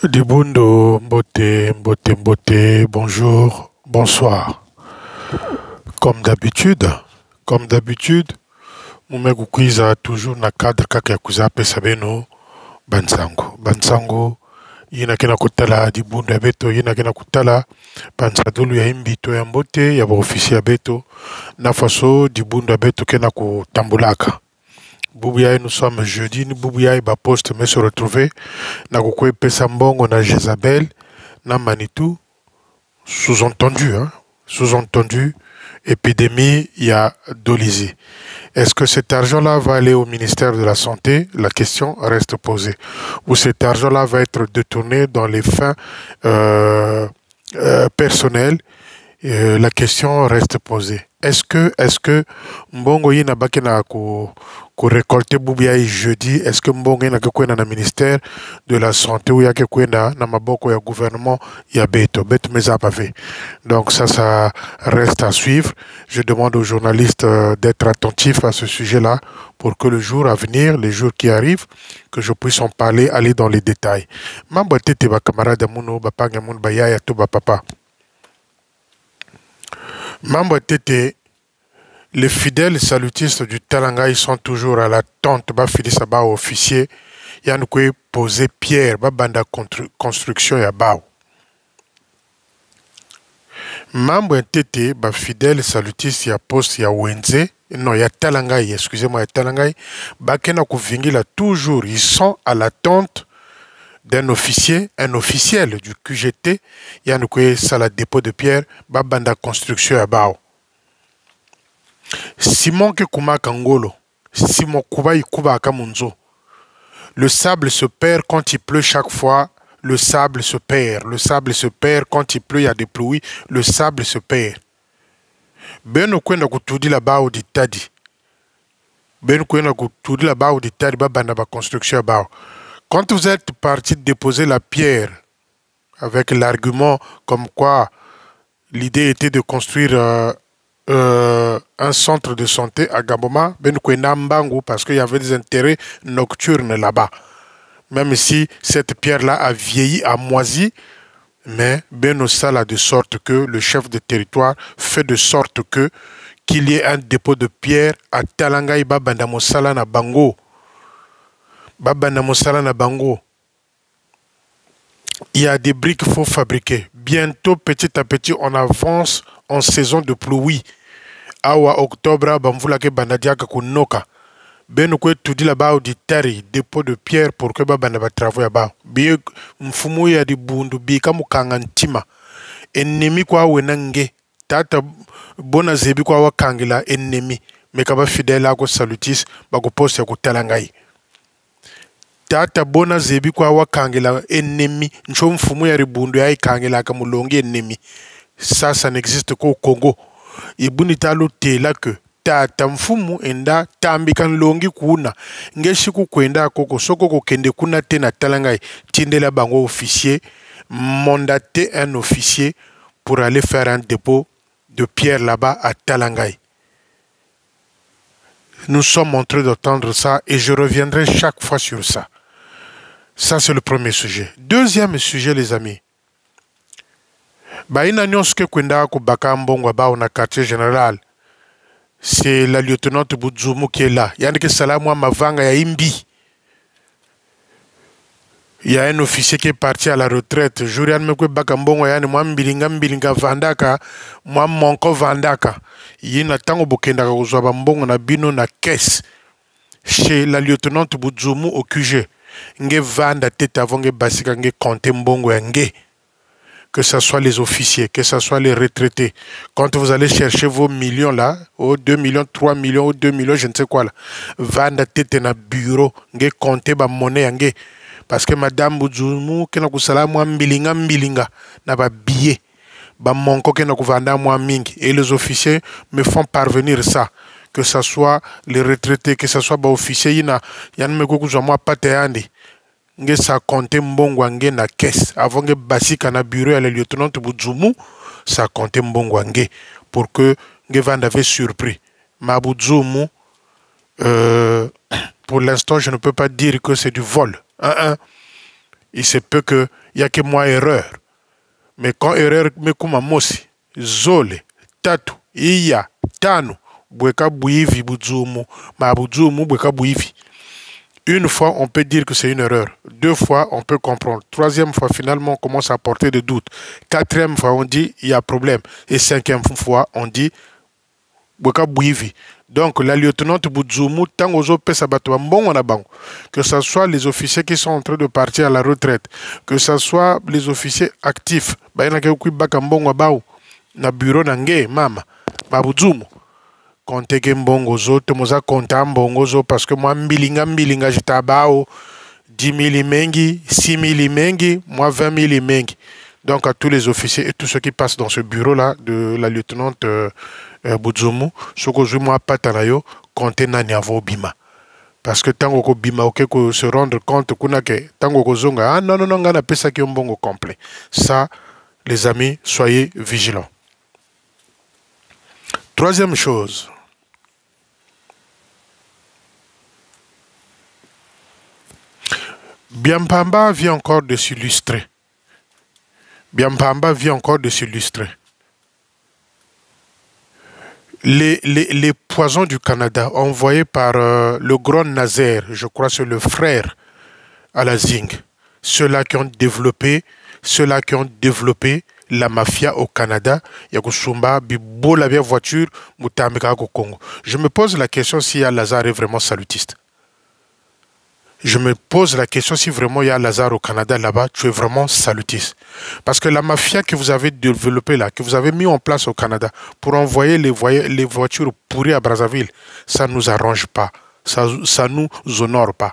Dibundo, Mbote, Mbote, Mbote, bonjour, bonsoir. Comme d'habitude, Mumegu Kwiza toujours na cadre kaka ya kuzape sabeno Bansango. Bansango, yina kena kutala Dibundo ya beto, yina kena kutala Pansadulu ya imbito ya Mbote, ya ofisi ya beto, na faso Dibundo ya beto kena kutambulaka. Boubiaï, nous sommes jeudi, Boubiaï va poste mais se retrouver na kukwe Pesambongo na Jezabel na Manitou, sous-entendu, hein, sous-entendu, épidémie, il y a Dolisie. Est-ce que cet argent-là va aller au ministère de la Santé? La question reste posée. Ou cet argent-là va être détourné dans les fins personnelles? La question reste posée. Est-ce que Mbongo yina bakena ko récolter Boubiaï jeudi? Est-ce que Mbongo yina kwenda na ministère de la santé ou yake kwenda na maboko ya gouvernement ya beto meza pavé? Donc ça reste à suivre. Je demande aux journalistes d'être attentifs à ce sujet-là pour que le jour à venir, les jours qui arrivent, que je puisse en parler, aller dans les détails. Mambo tete ba camarade muno ba panga mun ba yaya to ba papa. Mambo Tété, les fidèles salutistes du Talanga, sont toujours à l'attente. Ba fili saba officier, yann kwe poser pierre, ba banda construction ya bao. Mambo Tété, ba fidèle salutiste ya poste ya Wenze, non ya Talanga, excusez-moi ya Talanga, ba kena kuvingila toujours, ils sont à l'attente d'un officier, un officiel du QGT, yann kwe sala dépôt de pierre, ba banda construction ya bao. Simon Kekuma Kangolo, Simon Kuba Ikuba Akamunzo. Le sable se perd quand il pleut chaque fois, le sable se perd. Le sable se perd quand il pleut, il y a des pluies, le sable se perd. Ben kwenda kutudi la bao di tadi. Ben kwenda kutudi la bao di tadi ba banda ba construction bao. Quand vous êtes parti déposer la pierre avec l'argument comme quoi l'idée était de construire un centre de santé à Gaboma, ben Mbangu, parce qu'il y avait des intérêts nocturnes là-bas. Même si cette pierre-là a vieilli, a moisi, mais ben sala de sorte que le chef de territoire fait de sorte que qu'il y ait un dépôt de pierre à Talanga Babanda Mosala na Bango. Babanda Mosala na Bango. Il y a des briques qu'il faut fabriquer. Bientôt, petit à petit, on avance en saison de pluie. Awa octobre, bamvula ke banadiaka kunoka. Ben kwe tudi la bao di tari, dépôt de pierre pour que babanda ba travaux ya bao. Biye mfumu ya di bundu, biye kamu kangantima. Ennemi kwa wenange. Tata bona zebi kwa wakangila ennemi. Mekaba fidèle ako salutis, bako poste ya kutalangai. Tata bona zebi kwa wakangila ennemi. Ncho mfumu ya ribundu ya ikangila kamulongi ennemi. Ça n'existe qu'au Congo. Ibunita tela que tata mfumu enda tambikan longi kuna ngeshiku kwenda koko soko ko kende kuna tena talangai tindela bango officier mandater un officier pour aller faire un dépôt de pierre là-bas à Talangai. Nous sommes en train d'entendre ça et je reviendrai chaque fois sur ça. Ça c'est le premier sujet. Deuxième sujet les amis. Baina nyonske kwenda ko Bakambongo bao na quartier général. C'est la lieutenante Boudzoumou qui est là. Yani que Salamwa Mavanga ya Imbi. Il y a un officier qui est parti à la retraite. Jurian mekwe Bakambongo yani mwa mbilinga vandaka, mwa monko vandaka. Yina tango bokenda kozwa bambongo na bino na caisse. Chez la lieutenante Boudzoumou au QG. Nge vanda tete avant nge basika nge compte mbongo ya nge. Que ce soit les officiers, que ce soit les retraités. Quand vous allez chercher vos millions là, 2 millions, 3 millions, 2 millions, je ne sais quoi là, vanda tete na bureau, nge compter ba monnaie nge. Parce que madame Boudzoumou, kena kusala mwa mbilinga, na ba billet, ba monko kena kuvanda mwa mingi. Et les officiers me font parvenir ça. Que ce soit les retraités, que ce soit ba officiers, yan me kukuzwa mwa pate yandi. Nge sa compte mbongo nge na caisse avant nge basika na bureau ya le lieutenant Boudzoumou sa compte mbongo nge pour que nge vanda avait surpris ma Boudzoumou pour l'instant je ne peux pas dire que c'est du vol il se peut qu'il n'y a que moi erreur. Mais quand erreur me kuma mosi, zole, tatu, iya, tano, bweka buivi budzumu, ma budzumu bweka buivi. Une fois, on peut dire que c'est une erreur. Deux fois, on peut comprendre. Troisième fois, finalement, on commence à porter des doutes. Quatrième fois, on dit il y a problème. Et cinquième fois, on dit bweka buivi. Donc, la lieutenante Boudzoumou, que ce soit les officiers qui sont en train de partir à la retraite, que ce soit les officiers actifs, na bureau nange, mama, Boudzoumou. Comptez mbongo zo, temoza compta mbongo zo, parce que moi, mbilinga, jitabao, 10 000 imengi, 6 000 imengi, moi 20 000 imengi. Donc, à tous les officiers et tous ceux qui passent dans ce bureau-là de la lieutenante Boudzoumou, ce que je moi pas tanayo, comptez nani avo bima. Parce que tant que bima, ok, que se rendre compte que tant que zonga, ah non, on a appelé ça qui est un bon complet. Ça, les amis, soyez vigilants. Troisième chose. Biampamba vient encore de s'illustrer. Biampamba vient encore de s'illustrer. Les poisons du Canada envoyés par le grand Nazaire, je crois que c'est le frère à la Zinc, ceux-là qui ont développé la mafia au Canada, Yakusumba, Bibo la voiture, Mutameka Congo. Je me pose la question si Lazare est vraiment salutiste. Je me pose la question si vraiment il y a Lazare au Canada là-bas, tu es vraiment salutiste. Parce que la mafia que vous avez développée là, que vous avez mis en place au Canada pour envoyer les voitures pourries à Brazzaville, ça ne nous arrange pas. Ça nous honore pas.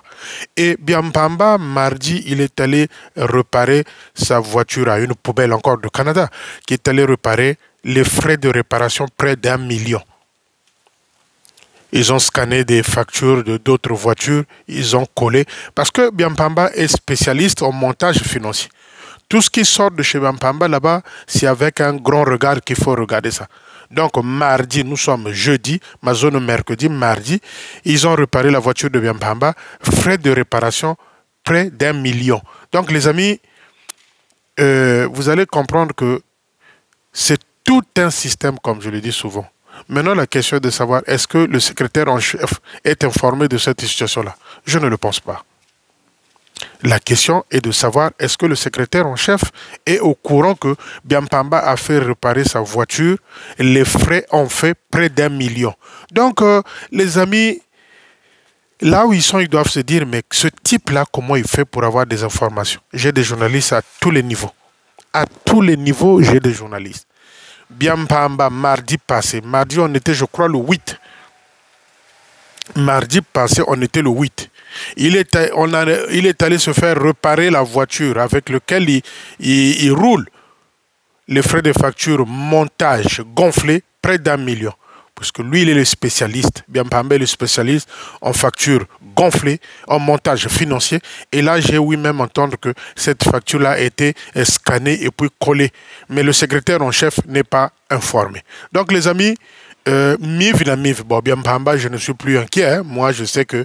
Et Biampamba, mardi, il est allé réparer sa voiture à une poubelle encore du Canada, qui est allé réparer les frais de réparation près d'1 million. Ils ont scanné des factures de d'autres voitures, ils ont collé. Parce que Biampamba est spécialiste en montage financier. Tout ce qui sort de chez Biampamba là-bas, c'est avec un grand regard qu'il faut regarder ça. Donc mardi, nous sommes jeudi, ma zone mercredi, mardi, ils ont réparé la voiture de Biampamba, frais de réparation près d'1 million. Donc les amis, vous allez comprendre que c'est tout un système, comme je le dis souvent. Maintenant, la question est de savoir, est-ce que le secrétaire en chef est informé de cette situation-là? Je ne le pense pas. La question est de savoir, est-ce que le secrétaire en chef est au courant que Biampamba a fait réparer sa voiture, les frais ont fait près d'1 million. Donc, les amis, là où ils sont, ils doivent se dire, mais ce type-là, comment il fait pour avoir des informations? J'ai des journalistes à tous les niveaux. À tous les niveaux, j'ai des journalistes. Biampamba, mardi passé. Mardi, on était, je crois, le 8. Mardi passé, on était le 8. Il est allé se faire réparer la voiture avec laquelle il roule. Les frais de facture, montage, gonflé, près d'1 million. Parce que lui, il est le spécialiste. Biampamba est le spécialiste en facture gonflée, en montage financier. Et là, j'ai ouï même entendre que cette facture-là a été scannée et puis collée. Mais le secrétaire en chef n'est pas informé. Donc, les amis, bon, Biampamba, je ne suis plus inquiet. Hein. Moi, je sais que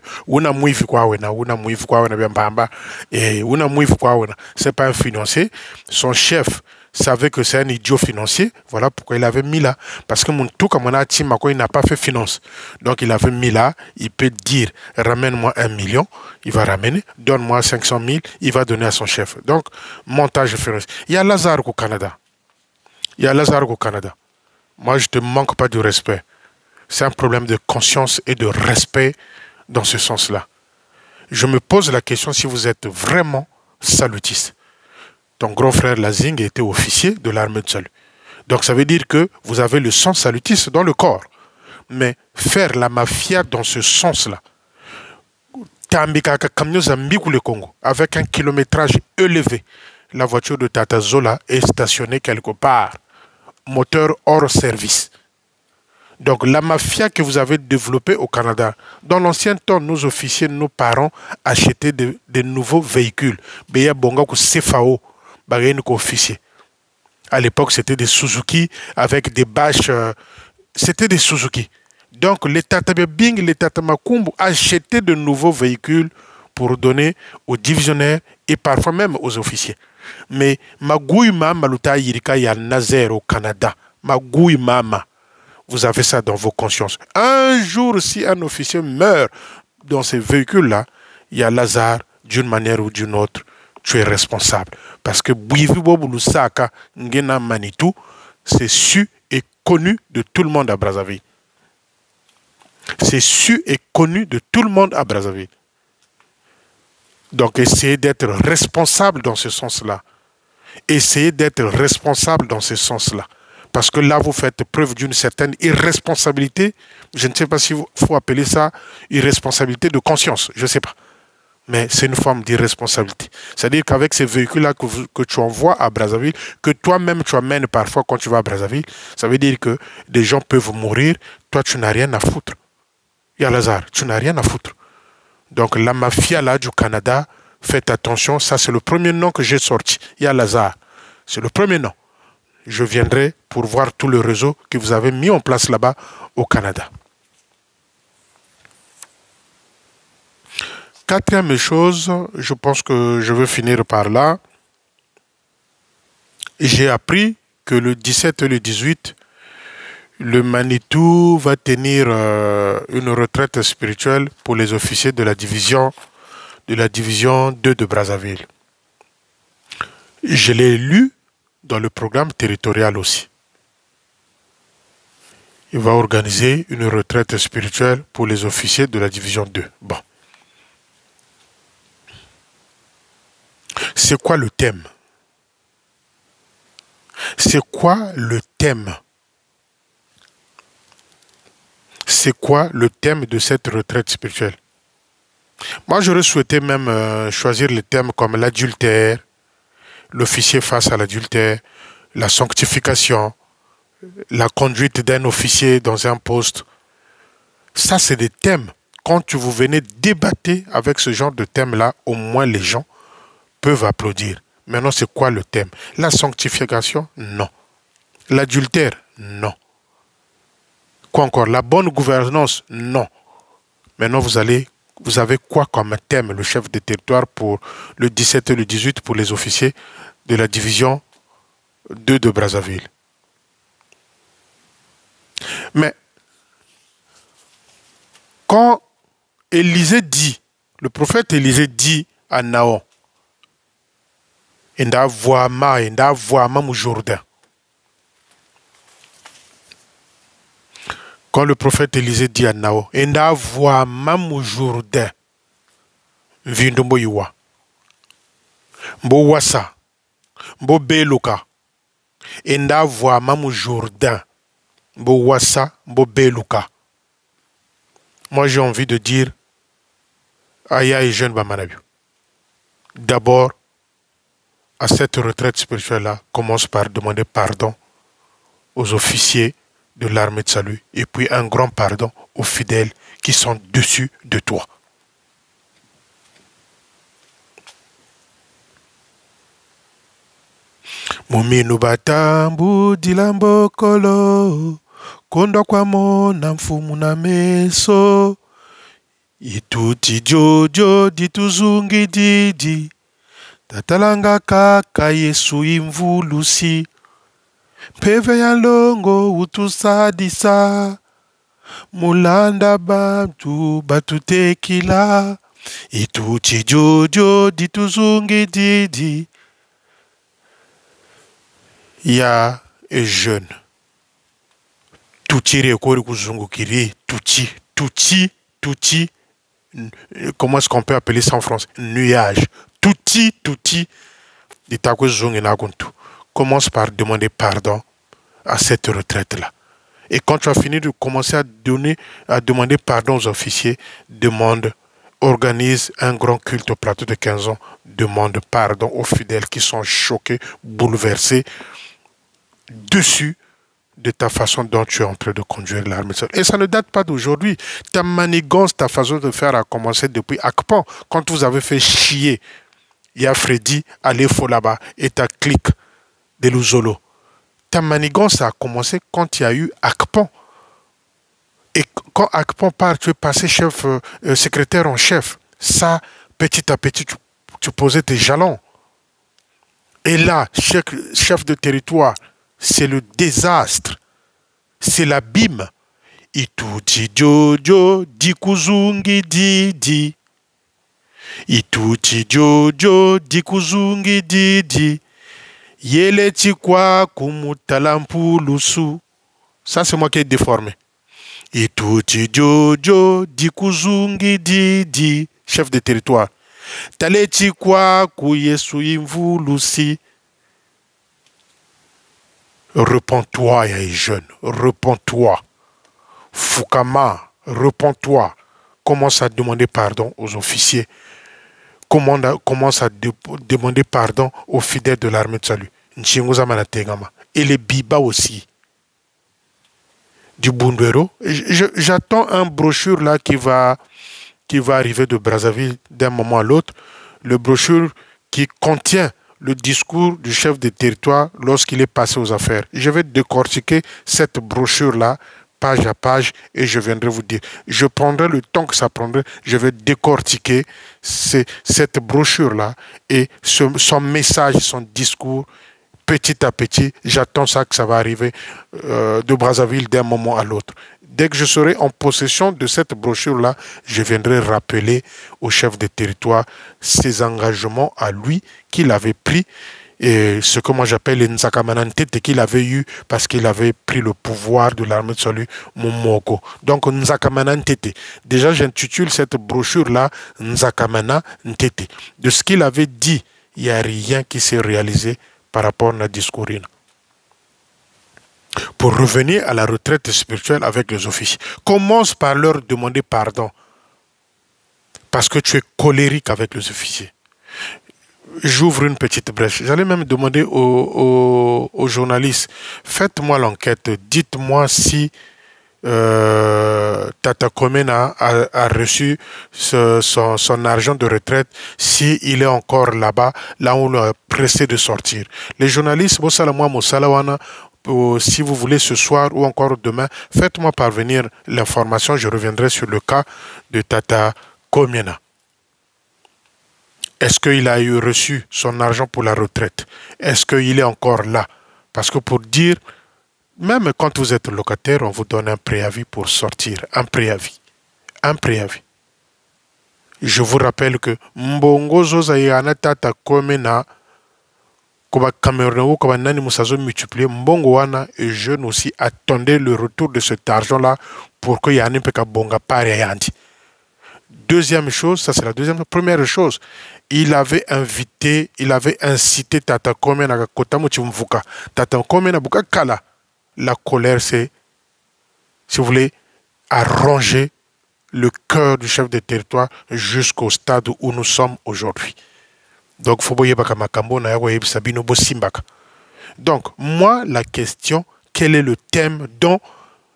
c'est pas un financier. Son chef savait que c'est un idiot financier. Voilà pourquoi il avait mis là. Parce que mon tout comme on a dit, il n'a pas fait finance. Donc il avait mis là. Il peut dire ramène-moi 1 million. Il va ramener. Donne-moi 500 000. Il va donner à son chef. Donc montage financier. Il y a Lazare au Canada. Il y a Lazare au Canada. Moi, je ne te manque pas de respect. C'est un problème de conscience et de respect dans ce sens-là. Je me pose la question si vous êtes vraiment salutiste. Ton grand frère Lazing était officier de l'armée de salut. Donc ça veut dire que vous avez le sang salutiste dans le corps. Mais faire la mafia dans ce sens-là, le Congo, avec un kilométrage élevé, la voiture de Tata Zola est stationnée quelque part, moteur hors service. Donc la mafia que vous avez développée au Canada, dans l'ancien temps, nos officiers, nos parents achetaient de nouveaux véhicules. Beya Bonga ko CFAO, officier. À l'époque, c'était des Suzuki avec des bâches. C'était des Suzuki. Donc les Tata Bing, les Tata Makumbu achetaient de nouveaux véhicules pour donner aux divisionnaires et parfois même aux officiers. Mais Magouille Mama Luta Yirika ya Nazaire au Canada. Magouille Mama. Vous avez ça dans vos consciences. Un jour, si un officier meurt dans ces véhicules-là, il y a Lazare, d'une manière ou d'une autre, tu es responsable. Parce que Bouivi Bobo Lusaka, Ngena Manitou, c'est su et connu de tout le monde à Brazzaville. C'est su et connu de tout le monde à Brazzaville. Donc, essayez d'être responsable dans ce sens-là. Essayez d'être responsable dans ce sens-là. Parce que là, vous faites preuve d'une certaine irresponsabilité. Je ne sais pas s'il faut appeler ça irresponsabilité de conscience. Je ne sais pas. Mais c'est une forme d'irresponsabilité. C'est-à-dire qu'avec ces véhicules-là que tu envoies à Brazzaville, que toi-même tu amènes parfois quand tu vas à Brazzaville, ça veut dire que des gens peuvent mourir. Toi, tu n'as rien à foutre. Il y a Lazare, tu n'as rien à foutre. Donc la mafia là du Canada, faites attention, ça c'est le premier nom que j'ai sorti. Il y a Lazare. C'est le premier nom. Je viendrai pour voir tout le réseau que vous avez mis en place là-bas au Canada. Quatrième chose, je pense que je veux finir par là. J'ai appris que le 17 et le 18, le Manitou va tenir une retraite spirituelle pour les officiers de la division 2 de Brazzaville. Je l'ai lu dans le programme territorial aussi. Il va organiser une retraite spirituelle pour les officiers de la division 2. Bon. C'est quoi le thème? C'est quoi le thème? C'est quoi le thème de cette retraite spirituelle? Moi, j'aurais souhaité même choisir les thèmes comme l'adultère, l'officier face à l'adultère, la sanctification, la conduite d'un officier dans un poste. Ça, c'est des thèmes. Quand vous venez débattre avec ce genre de thème-là, au moins les gens peuvent applaudir. Maintenant, c'est quoi le thème? La sanctification? Non. L'adultère? Non. Quoi encore? La bonne gouvernance? Non. Maintenant, vous avez quoi comme thème, le chef de territoire, pour le 17 et le 18 pour les officiers de la division 2 de Brazzaville? Mais quand Élisée dit, le prophète Élisée dit à Naon, Enda voix au Jourdain. Quand le prophète Élisée dit à Naon, Enda voix au Jourdain, Vindombo Iwa, Mbo Wassa, Mbo Beluka, Enda voix au Jourdain, Mbo Wassa, Mbo Beluka. Moi j'ai envie de dire, Aya et jeune Bamanabu. D'abord, à cette retraite spirituelle-là, commence par demander pardon aux officiers de l'armée de salut et puis un grand pardon aux fidèles qui sont dessus de toi. Muminu batambu dilambo kolo kondo kwa mona mfumu na meso ituti jojo dituzungi didi tatalanga kaka Yesu imvulusi peve ya longo utusadisa mulanda bantu batutekila ituti jojo dituzungi didi. Il y a un jeune. Touti rekori kuzungukiri, touti, comment est-ce qu'on peut appeler ça en France? Nuage. Touti, commence par demander pardon à cette retraite-là. Et quand tu as fini de commencer à demander pardon aux officiers, organise un grand culte au plateau de 15 ans, demande pardon aux fidèles qui sont choqués, bouleversés, dessus de ta façon dont tu es en train de conduire l'armée. Et ça ne date pas d'aujourd'hui. Ta manigance, ta façon de faire a commencé depuis Akpan, quand vous avez fait chier Freddy, Alefo là-bas et ta clique de Luzolo. Ta manigance a commencé quand il y a eu Akpan. Et quand Akpan part, tu es passé secrétaire en chef. Ça, Petit à petit, tu posais tes jalons. Et là, chef de territoire, c'est le désastre. C'est l'abîme. Ituti jojo dikuzungi didi. Ituti jojo dikuzungi didi. Yele chikwa kumutalampulusu. Ça, c'est moi qui ai déformé. Ituti jojo dikuzungi didi. Chef de territoire. Tale chikwa kuyesu imvulusi. Repends-toi, ya jeune. Repends-toi. Fukama, repends-toi. Commence à demander pardon aux officiers. Commence à demander pardon aux fidèles de l'armée de salut. Et les Biba aussi. Du Bunduero. J'attends un brochure là qui va arriver de Brazzaville d'un moment à l'autre. Le brochure qui contient le discours du chef de territoire lorsqu'il est passé aux affaires. Je vais décortiquer cette brochure-là page à page et je viendrai vous dire. Je prendrai le temps que ça prendrait. Je vais décortiquer cette brochure-là et son message, son discours. Petit à petit, j'attends ça que ça va arriver de Brazzaville d'un moment à l'autre. Dès que je serai en possession de cette brochure-là, je viendrai rappeler au chef de territoire ses engagements à lui qu'il avait pris et ce que moi j'appelle les Nzakamanantete qu'il avait eu parce qu'il avait pris le pouvoir de l'armée de salut Momoko. Donc Nzakamanantete. Déjà j'intitule cette brochure-là Nzakamana Ntete. De ce qu'il avait dit, il n'y a rien qui s'est réalisé par rapport à discours. Pour revenir à la retraite spirituelle avec les officiers, commence par leur demander pardon parce que tu es colérique avec les officiers. J'ouvre une petite brèche. J'allais même demander aux journalistes, faites-moi l'enquête, dites-moi si Tata Komena a reçu son argent de retraite, s'il est encore là-bas, là où on l'a pressé de sortir. Les journalistes, si vous voulez ce soir ou encore demain, faites-moi parvenir l'information, je reviendrai sur le cas de Tata Komena. Est-ce qu'il a eu reçu son argent pour la retraite? Est-ce qu'il est encore là? Parce que pour dire, même quand vous êtes locataire, on vous donne un préavis pour sortir. Un préavis. Un préavis. Je vous rappelle que Mbongo Zozayana Tata Komena, Koba Cameroun, Koba Nani Moussazo multiplié, Mbongo Wana et jeunes aussi attendaient le retour de cet argent-là pour que Yann Peka Bonga pare Yandi. Deuxième chose, ça c'est la deuxième. Première chose, il avait incité Tata Komena à Kotamuchi Mvuka. Tata Komena Buka Kala. La colère, c'est, si vous voulez, à ronger le cœur du chef de territoire jusqu'au stade où nous sommes aujourd'hui. Donc, donc, moi, la question, quel est le thème dont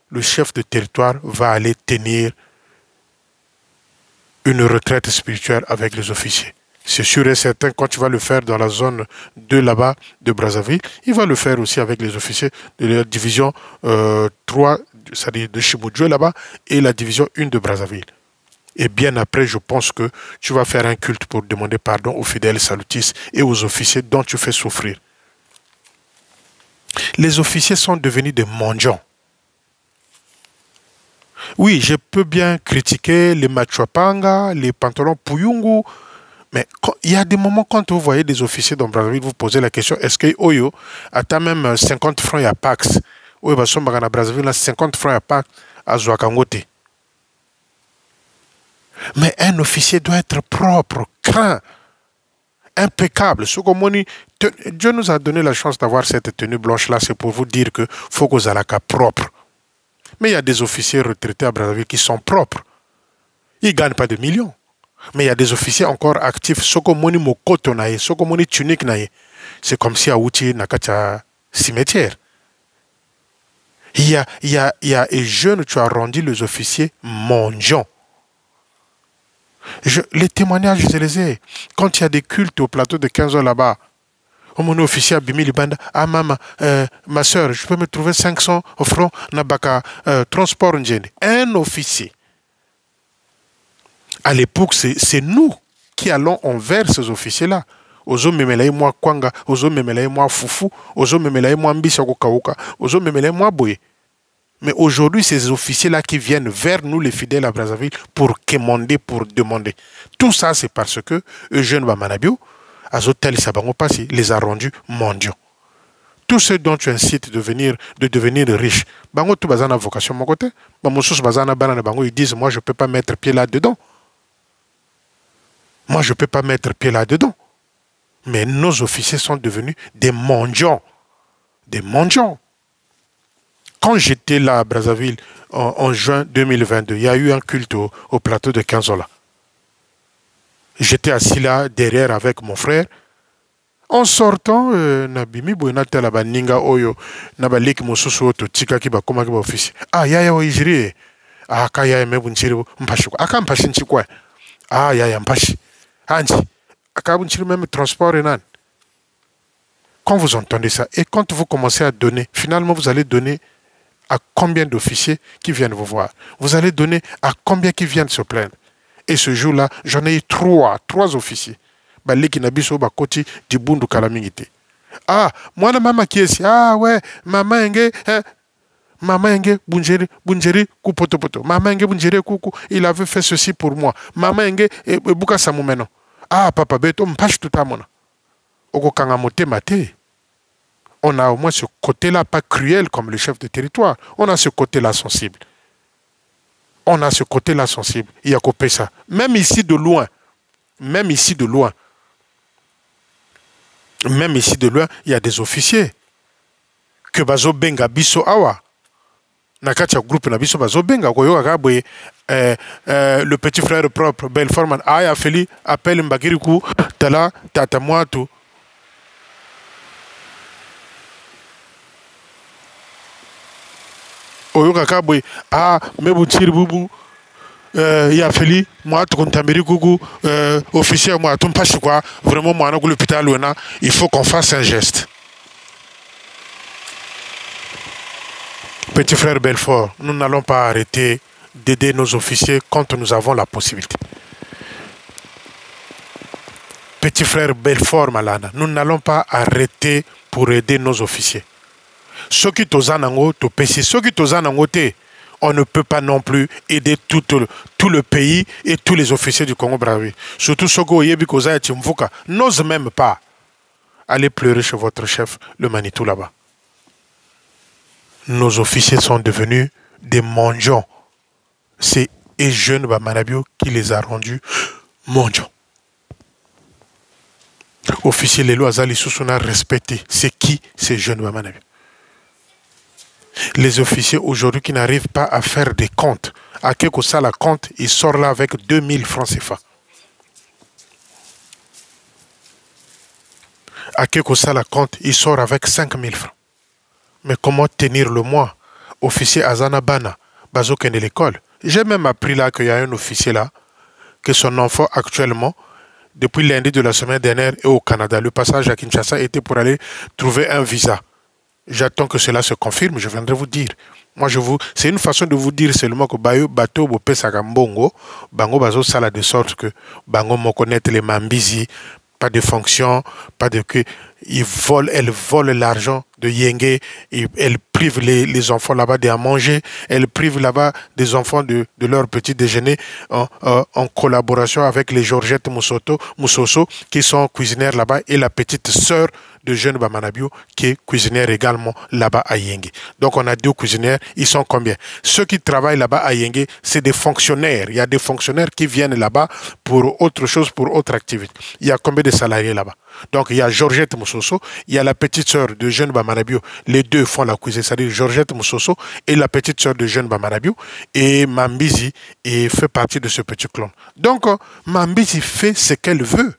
le chef de territoire va aller tenir une retraite spirituelle avec les officiers? C'est sûr et certain, quand tu vas le faire dans la zone de là-bas, de Brazzaville, il va le faire aussi avec les officiers de la division 3, c'est-à-dire de Chiboujo là-bas, et la division 1 de Brazzaville. Et bien après, je pense que tu vas faire un culte pour demander pardon aux fidèles salutistes et aux officiers dont tu fais souffrir. Les officiers sont devenus des mendiants. Oui, je peux bien critiquer les Machuapanga, les pantalons Puyungu, mais il y a des moments quand vous voyez des officiers dans Brazzaville, vous posez la question, est-ce que Oyo a même 50 francs à Pax? Oyo Basomba Brazzaville 50 francs à Pax à Zouakangote. Mais un officier doit être propre, craint, impeccable. Dieu nous a donné la chance d'avoir cette tenue blanche-là, c'est pour vous dire que faut que vous ayez propre. Mais il y a des officiers retraités à Brazzaville qui sont propres. Ils ne gagnent pas de millions. Mais il y a des officiers encore actifs. Sokomoni mokoto naye, sokomoni tunique naye. C'est comme si à Outi Nakacha cimetière. Il y a et jeune, tu as rendu les officiers mendiants. Les témoignages, je les ai. Quand il y a des cultes au plateau de 15 heures là-bas, mon officier a bimi libanda, ah maman, ma soeur, je peux me trouver 500 francs nabaka transport ngene. Un officier. À l'époque, c'est nous qui allons envers ces officiers-là. Ozo memelaye moi kwanga, ozo memelaye moi foufou, ozo memelaye moi mbisoko kauka, ozo memelaye moi boye. Mais aujourd'hui, ces officiers-là qui viennent vers nous, les fidèles à Brazzaville, pour quémander, pour demander. Tout ça, c'est parce que Eugène Bamanabio, Azotel Sabango Passi, les a rendus mondiaux. Tous ceux dont tu incites de devenir riches, Bango tout bazana vocation mon côté, Bamoussous bazana banana Bango, ils disent, moi je ne peux pas mettre pied là-dedans. Moi je ne peux pas mettre pied là-dedans. Mais nos officiers sont devenus des mendiants. Des mendiants. Quand j'étais là à Brazzaville en juin 2022, il y a eu un culte au plateau de Kanzola. J'étais assis là derrière avec mon frère. En sortant, Nabimi Bouenata la baninga oyo, Nabalik Mosusu to Tika Kiba Koma Kiba office. Ah, yaya Oijiri. Ah, Kaya Mebunchiri Mpashuko. Aka Mpashinchi quoi. Ah, yaya Mpashi. Anji. Aka Bunchiri même transport et nan. Quand vous entendez ça, et quand vous commencez à donner, finalement vous allez donner à combien d'officiers qui viennent vous voir. Vous allez donner à combien qui viennent se plaindre. Et ce jour-là, j'en ai eu trois officiers. Baliki Nabiso Bakoti Dibundu Kalamingite. Ah, moi la maman qui est ici. Ah ouais, maman enge, bunjeri, kupotopoto. Maman enge, bunjeri, kuku. Il avait fait ceci pour moi. Maman enge, buka samumeno. Ah, papa beto, mpache tout à mona. Oko kangamote mate. On a au moins ce côté-là, pas cruel comme le chef de territoire. On a ce côté-là sensible. On a ce côté-là sensible. Il y a coupé ça. Même ici de loin. Même ici de loin. Même ici de loin, il y a des officiers. Que bazo benga biso awa. Nakacha groupe na biso bazo benga. Le petit frère propre, Belforman, Aya Feli, appelle Mbagirikou, Tala, Tata Moatou. Oyoka Kabwe, ah, Meboutir Boubou, Yafeli, moi, tu comptes Gougou, officier, moi, tu pas quoi, vraiment, moi, à l'hôpital, il faut qu'on fasse un geste. Petit frère Belfort, nous n'allons pas arrêter d'aider nos officiers quand nous avons la possibilité. Petit frère Belfort Malana, nous n'allons pas arrêter pour aider nos officiers. Ceux qui tozanango to pesi, ceux qui tozanango te, on ne peut pas non plus aider tout le pays et tous les officiers du Congo-Brazzaville. Surtout ceux qui oyebi koza et Timvuka n'osent même pas aller pleurer chez votre chef, le Manitou là-bas. Nos officiers sont devenus des mendiants. C'est Eugène Bamanabio qui les a rendus mendiants. Officier Lelo Azali Sousouna respecté. C'est qui? C'est Eugène Bamanabio. Les officiers aujourd'hui qui n'arrivent pas à faire des comptes. À quelque ça la compte, il sort là avec 2000 francs CFA. À quelque ça la compte, il sort avec 5000 francs. Mais comment tenir le mois? Officier Azana Bana, Bazoken de l'école. J'ai même appris là qu'il y a un officier là, que son enfant actuellement, depuis lundi de la semaine dernière, est au Canada. Le passage à Kinshasa était pour aller trouver un visa. J'attends que cela se confirme, je viendrai vous dire. Moi, c'est une façon de vous dire seulement que Bayo Bato Bopé Sagambongo, Bango Bazo Sala de sorte que Bango me connaît les Mambizi, pas de fonction, pas de que. Elle vole l'argent de Yenge, elle prive les enfants là-bas de manger, elle prive là-bas des enfants de leur petit déjeuner en collaboration avec les Georgette Moussoso qui sont cuisinières là-bas et la petite sœur de Jeune Bamanabio qui est cuisinière également là-bas à Yenge. Donc on a deux cuisinières, ils sont combien? Ceux qui travaillent là-bas à Yenge, c'est des fonctionnaires. Il y a des fonctionnaires qui viennent là-bas pour autre chose, pour autre activité. Il y a combien de salariés là-bas? Donc il y a Georgette Moussoso, il y a la petite sœur de Jeune Bamanabio. Les deux font la cuisine, c'est-à-dire Georgette Moussoso et la petite sœur de Jeune Bamanabio. Et Mambizi fait partie de ce petit clan. Donc Mambizi fait ce qu'elle veut.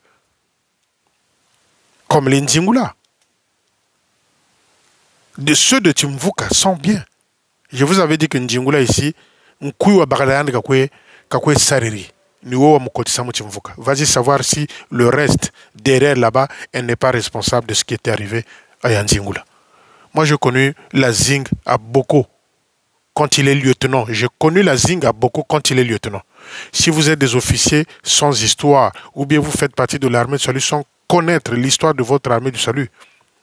Comme les Ndjingula. De ceux de Timvuka sont bien. Je vous avais dit que Ndjingula ici, Nkouya Bagadayan Kakwe Sariri. Vas-y savoir si le reste derrière là-bas, elle n'est pas responsable de ce qui était arrivé à Yanzingula. Moi, j'ai connu la Zing à Boko quand il est lieutenant. J'ai connu la Zing à Boko quand il est lieutenant. Si vous êtes des officiers sans histoire, ou bien vous faites partie de l'armée du salut sans connaître l'histoire de votre armée du salut,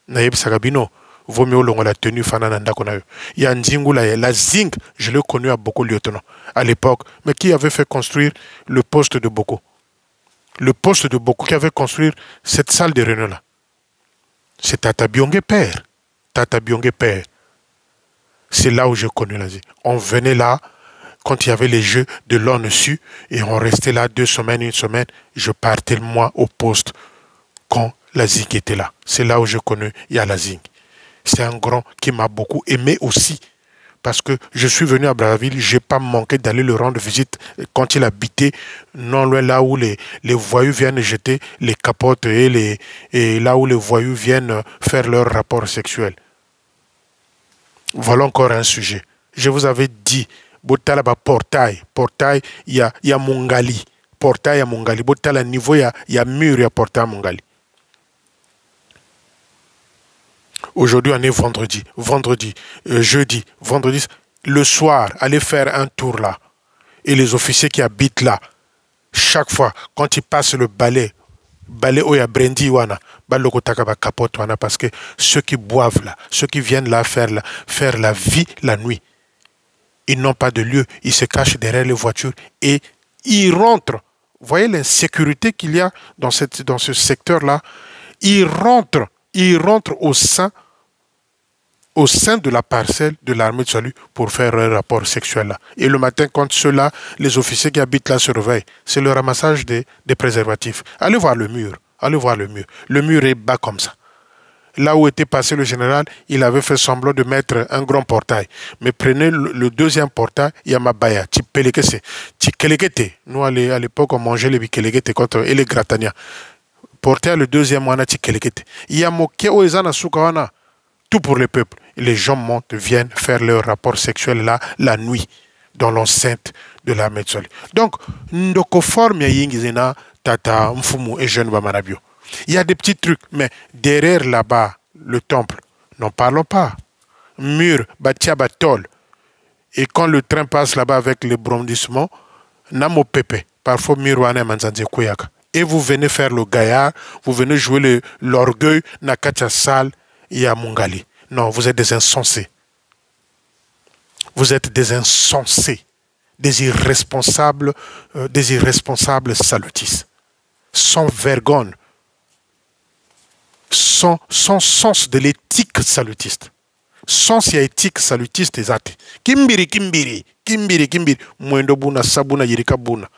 Naïb Sagabino, vaut mieux la tenue Fanananda qu'on a eu. Il y a Nzingula, la Zing, je l'ai connu à beaucoup de lieutenants à l'époque, mais qui avait fait construire le poste de Boko. Le poste de Boko qui avait construit cette salle de réunion-là. C'est Tata Bionge père. Tata Bionge père. C'est là où j'ai connu la Zing. On venait là, quand il y avait les jeux de l'ONU, et on restait là 2 semaines, 1 semaine. Je partais moi au poste quand la Zing était là. C'est là où j'ai connu la Zing. C'est un grand qui m'a beaucoup aimé aussi. Parce que je suis venu à Brazzaville, je n'ai pas manqué d'aller le rendre visite quand il habitait non loin là où les voyous viennent jeter les capotes et là où les voyous viennent faire leur rapport sexuel. Voilà encore un sujet. Je vous avais dit, Botala portail, portail, il y a Mongali. Portail à Mongali. Botala niveau, il y a mur, il y a portail à Mongali. Aujourd'hui, on est vendredi, jeudi, vendredi, le soir, allez faire un tour là. Et les officiers qui habitent là, chaque fois, quand ils passent le balai oya brendi wana, baloko takaba capote wana, parce que ceux qui boivent là, ceux qui viennent là faire la vie la nuit, ils n'ont pas de lieu, ils se cachent derrière les voitures et ils rentrent. Vous voyez l'insécurité qu'il y a dans ce secteur-là. Ils rentrent au sein de la parcelle de l'armée de salut pour faire un rapport sexuel là. Et le matin, quand ceux-là, les officiers qui habitent là se réveillent, c'est le ramassage des préservatifs. Allez voir le mur. Allez voir le mur. Le mur est bas comme ça. Là où était passé le général, il avait fait semblant de mettre un grand portail. Mais prenez le deuxième portail, il y a Mabaya, Tchikelekete. Nous, à l'époque, on mangeait les Bikelekete et les Gratania. Portail le deuxième, on a Tchikelekete. Il y a Moké Oezana Soukawana. Tout pour le peuple. Les gens montent, viennent faire leur rapport sexuel là, la nuit, dans l'enceinte de l'armée de salut. Donc, ndoko forme yingizena tata mfumu et jeune bamarabio. Il y a des petits trucs, mais derrière là-bas, le temple, n'en parlons pas. Mur, batia batol. Et quand le train passe là-bas avec les brondissements, namo pepe, parfois mirouane manzanze koyaka. Et vous venez faire le gaillard, vous venez jouer l'orgueil, nakacha sale, et à Mongali. Non, vous êtes des insensés. Vous êtes des insensés, des irresponsables salutistes, sans vergogne, sans sens de l'éthique salutiste. Sans éthique salutiste, exact. Kimbiri, Mwendo buna, sabuna, yirika buna.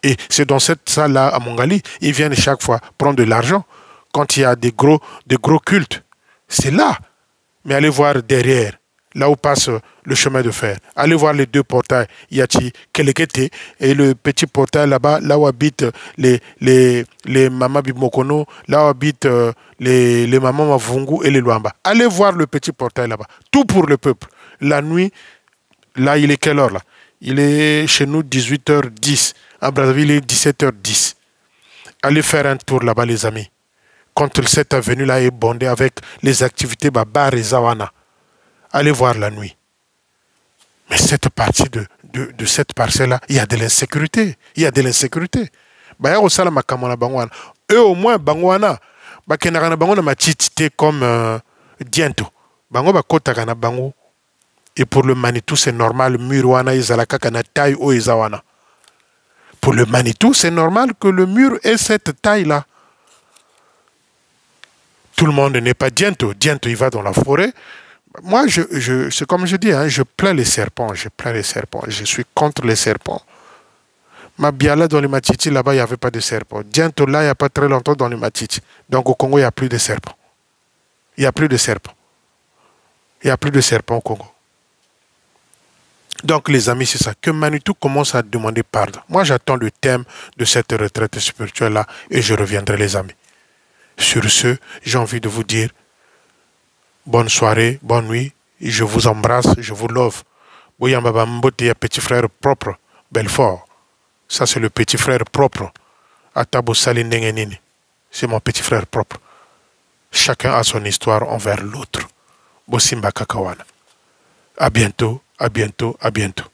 Et c'est dans cette salle-là, à Mongali, ils viennent chaque fois prendre de l'argent quand il y a des gros cultes. C'est là. Mais allez voir derrière, là où passe le chemin de fer. Allez voir les 2 portails. Il y a Kelekete et le petit portail là-bas, là où habitent les mamans Bimokono, là où habitent les mamans Mavungu et les Luamba. Allez voir le petit portail là-bas. Tout pour le peuple. La nuit, là, il est quelle heure là? Il est chez nous 18h10. À Brazzaville, il est 17h10. Allez faire un tour là-bas, les amis. Contre cette avenue-là est bondée avec les activités Babar et Zawana. Allez voir la nuit. Mais cette partie de cette parcelle-là, il y a de l'insécurité. Il y a de l'insécurité. Eux au moins, Bangwana, Bakenagana Bango m'a titité comme Diento. Bango Bakotagana Bango. Et pour le Manitou, c'est normal. Murwana Izalaka Kana taille au Izawana. Pour le Manitou, c'est normal que le mur ait cette taille-là. Tout le monde n'est pas Diento. Diento, il va dans la forêt. Moi, c'est comme je dis, hein, je plains les serpents. Je plains les serpents. Je suis contre les serpents. Ma Biala dans les Matiti, là-bas, il n'y avait pas de serpents. Diento, là, il n'y a pas très longtemps dans les Matiti. Donc au Congo, il n'y a plus de serpents. Il n'y a plus de serpents. Il n'y a plus de serpents au Congo. Donc les amis, c'est ça. Que Manitou commence à demander pardon. Moi, j'attends le thème de cette retraite spirituelle-là et je reviendrai, les amis. Sur ce, j'ai envie de vous dire bonne soirée, bonne nuit. Je vous embrasse, je vous love. Bouyamba Mbote, petit frère propre, Belfort. Ça, c'est le petit frère propre. Atabo Salindengenini. C'est mon petit frère propre. Chacun a son histoire envers l'autre. Bosimba Kakawana. À bientôt, à bientôt, à bientôt.